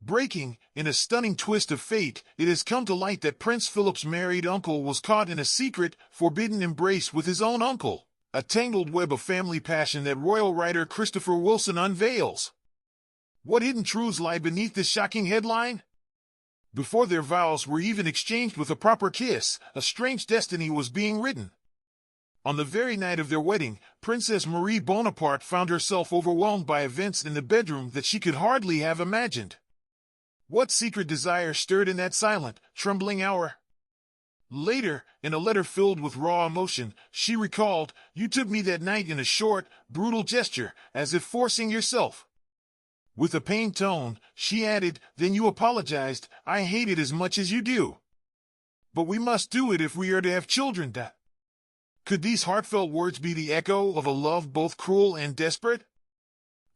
Breaking, in a stunning twist of fate, it has come to light that Prince Philip's married uncle was caught in a secret, forbidden embrace with his own uncle. A tangled web of family passion that royal writer Christopher Wilson unveils. What hidden truths lie beneath this shocking headline? Before their vows were even exchanged with a proper kiss, a strange destiny was being written. On the very night of their wedding, Princess Marie Bonaparte found herself overwhelmed by events in the bedroom that she could hardly have imagined. What secret desire stirred in that silent, trembling hour? Later, in a letter filled with raw emotion, she recalled, "You took me that night in a short, brutal gesture, as if forcing yourself." With a pained tone, she added, "Then you apologized. I hate it as much as you do. But we must do it if we are to have children." Could these heartfelt words be the echo of a love both cruel and desperate?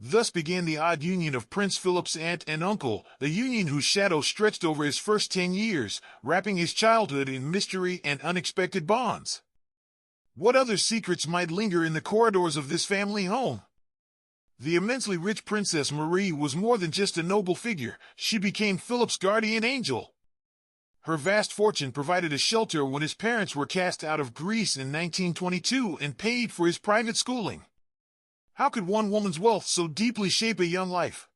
Thus began the odd union of Prince Philip's aunt and uncle, a union whose shadow stretched over his first 10 years, wrapping his childhood in mystery and unexpected bonds. What other secrets might linger in the corridors of this family home? The immensely rich Princess Marie was more than just a noble figure. She became Philip's guardian angel. Her vast fortune provided a shelter when his parents were cast out of Greece in 1922 and paid for his private schooling. How could one woman's wealth so deeply shape a young life?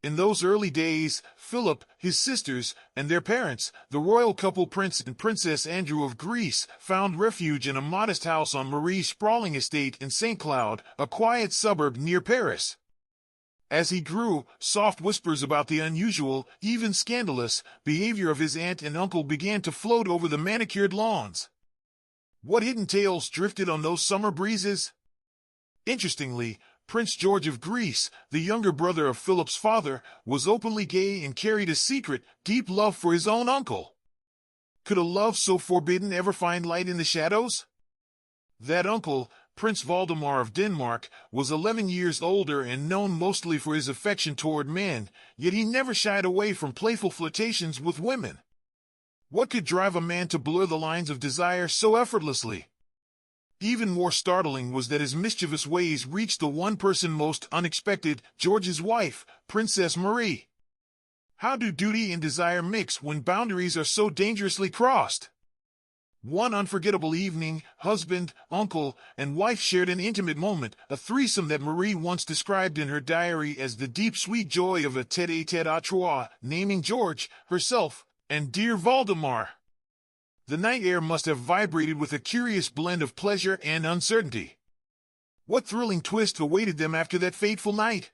In those early days, Philip, his sisters, and their parents, the royal couple Prince and Princess Andrew of Greece, found refuge in a modest house on Marie's sprawling estate in St. Cloud, a quiet suburb near Paris. As he grew, soft whispers about the unusual, even scandalous, behavior of his aunt and uncle began to float over the manicured lawns. What hidden tales drifted on those summer breezes? Interestingly, Prince George of Greece, the younger brother of Philip's father, was openly gay and carried a secret, deep love for his own uncle. Could a love so forbidden ever find light in the shadows? That uncle, Prince Valdemar of Denmark, was 11 years older and known mostly for his affection toward men, yet he never shied away from playful flirtations with women. What could drive a man to blur the lines of desire so effortlessly? Even more startling was that his mischievous ways reached the one person most unexpected, George's wife, Princess Marie. How do duty and desire mix when boundaries are so dangerously crossed? One unforgettable evening, husband, uncle, and wife shared an intimate moment, a threesome that Marie once described in her diary as the deep sweet joy of a tête-à-tête à trois, naming George, herself, and dear Valdemar. The night air must have vibrated with a curious blend of pleasure and uncertainty. What thrilling twist awaited them after that fateful night?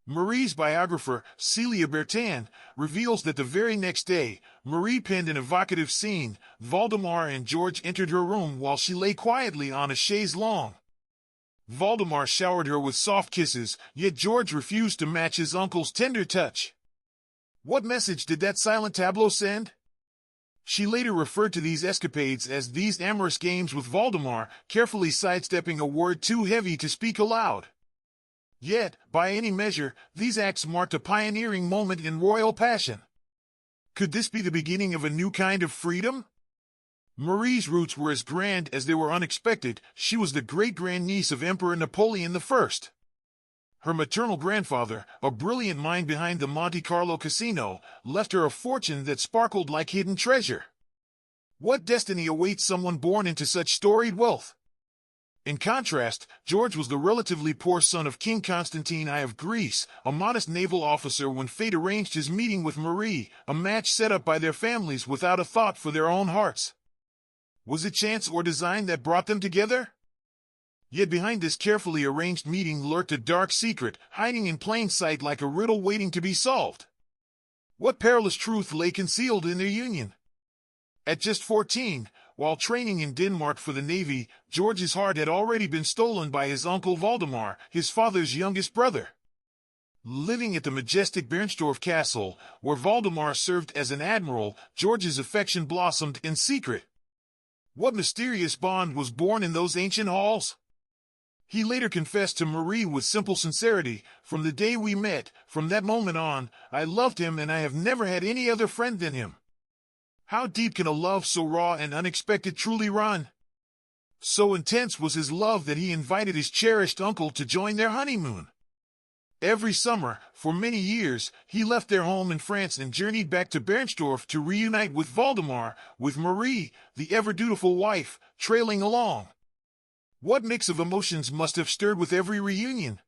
Marie's biographer, Celia Bertin, reveals that the very next day, Marie penned an evocative scene. Valdemar and George entered her room while she lay quietly on a chaise longue. Valdemar showered her with soft kisses, yet George refused to match his uncle's tender touch. What message did that silent tableau send? She later referred to these escapades as these amorous games with Valdemar, carefully sidestepping a word too heavy to speak aloud. Yet, by any measure, these acts marked a pioneering moment in royal passion. Could this be the beginning of a new kind of freedom? Marie's roots were as grand as they were unexpected. She was the great-grandniece of Emperor Napoleon I. Her maternal grandfather, a brilliant mind behind the Monte Carlo casino, left her a fortune that sparkled like hidden treasure. What destiny awaits someone born into such storied wealth? In contrast, George was the relatively poor son of King Constantine I of Greece, a modest naval officer when fate arranged his meeting with Marie, a match set up by their families without a thought for their own hearts. Was it chance or design that brought them together? Yet behind this carefully arranged meeting lurked a dark secret, hiding in plain sight like a riddle waiting to be solved. What perilous truth lay concealed in their union? At just 14, while training in Denmark for the Navy, George's heart had already been stolen by his uncle Valdemar, his father's youngest brother. Living at the majestic Bernstorff Castle, where Valdemar served as an admiral, George's affection blossomed in secret. What mysterious bond was born in those ancient halls? He later confessed to Marie with simple sincerity, "From the day we met, from that moment on, I loved him and I have never had any other friend than him." How deep can a love so raw and unexpected truly run? So intense was his love that he invited his cherished uncle to join their honeymoon. Every summer, for many years, he left their home in France and journeyed back to Bernstorff to reunite with Valdemar, with Marie, the ever-dutiful wife, trailing along. What mix of emotions must have stirred with every reunion?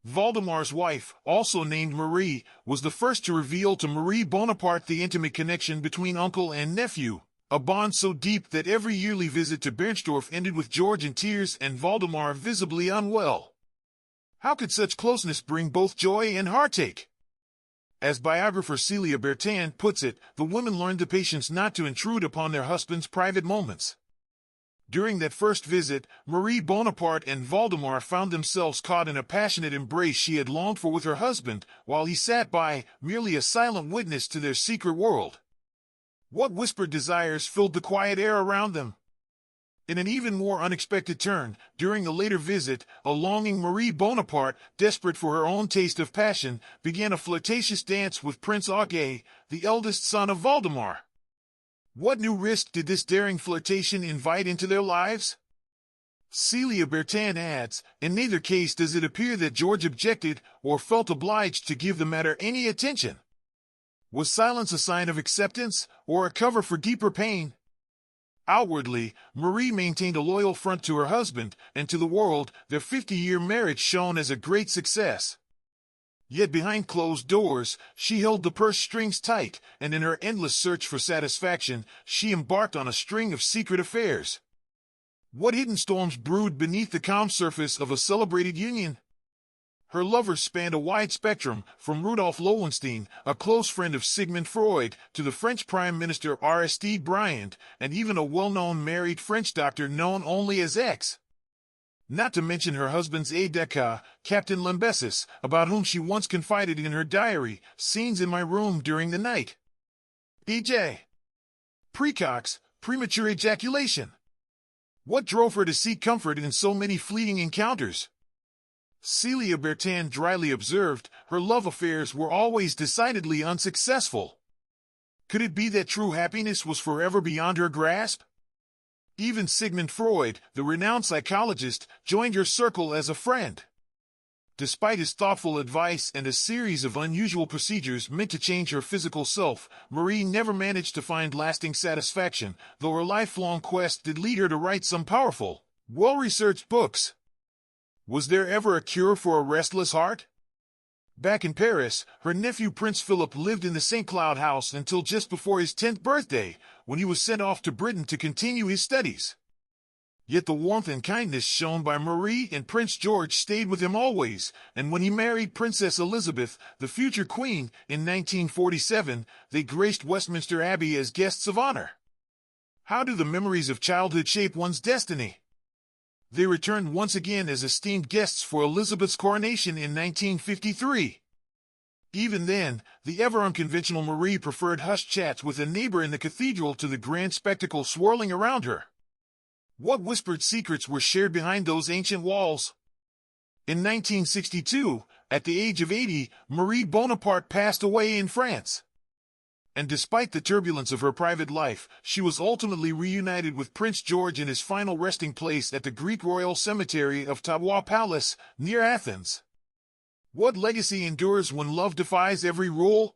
Valdemar's wife, also named Marie, was the first to reveal to Marie Bonaparte the intimate connection between uncle and nephew, a bond so deep that every yearly visit to Bernstorff ended with George in tears and Valdemar visibly unwell. How could such closeness bring both joy and heartache? As biographer Celia Bertin puts it, the women learned the patience not to intrude upon their husbands' private moments. During that first visit, Marie Bonaparte and Valdemar found themselves caught in a passionate embrace she had longed for with her husband, while he sat by, merely a silent witness to their secret world. What whispered desires filled the quiet air around them? In an even more unexpected turn, during a later visit, a longing Marie Bonaparte, desperate for her own taste of passion, began a flirtatious dance with Prince Auguste, the eldest son of Valdemar. What new risk did this daring flirtation invite into their lives? Celia Bertin adds, in neither case does it appear that George objected or felt obliged to give the matter any attention. Was silence a sign of acceptance, or a cover for deeper pain? Outwardly, Marie maintained a loyal front to her husband, and to the world, their 50-year marriage shone as a great success. Yet behind closed doors, she held the purse strings tight, and in her endless search for satisfaction, she embarked on a string of secret affairs. What hidden storms brewed beneath the calm surface of a celebrated union? Her lovers spanned a wide spectrum, from Rudolf Lowenstein, a close friend of Sigmund Freud, to the French Prime Minister Aristide Briand, and even a well-known married French doctor known only as X. Not to mention her husband's aide-de-camp, Captain Lambesis, about whom she once confided in her diary, "Scenes in my room during the night. E.J. Precox, premature ejaculation." What drove her to seek comfort in so many fleeting encounters? Celia Bertin dryly observed, her love affairs were always decidedly unsuccessful. Could it be that true happiness was forever beyond her grasp? Even Sigmund Freud, the renowned psychologist, joined her circle as a friend. Despite his thoughtful advice and a series of unusual procedures meant to change her physical self, Marie never managed to find lasting satisfaction, though her lifelong quest did lead her to write some powerful, well-researched books. Was there ever a cure for a restless heart? Back in Paris, her nephew Prince Philip lived in the St. Cloud house until just before his 10th birthday, when he was sent off to Britain to continue his studies. Yet the warmth and kindness shown by Marie and Prince George stayed with him always, and when he married Princess Elizabeth, the future queen, in 1947, they graced Westminster Abbey as guests of honor. How do the memories of childhood shape one's destiny? They returned once again as esteemed guests for Elizabeth's coronation in 1953. Even then, the ever-unconventional Marie preferred hushed chats with a neighbor in the cathedral to the grand spectacle swirling around her. What whispered secrets were shared behind those ancient walls? In 1962, at the age of 80, Marie Bonaparte passed away in France. And despite the turbulence of her private life, she was ultimately reunited with Prince George in his final resting place at the Greek royal cemetery of Tavois Palace, near Athens. What legacy endures when love defies every rule?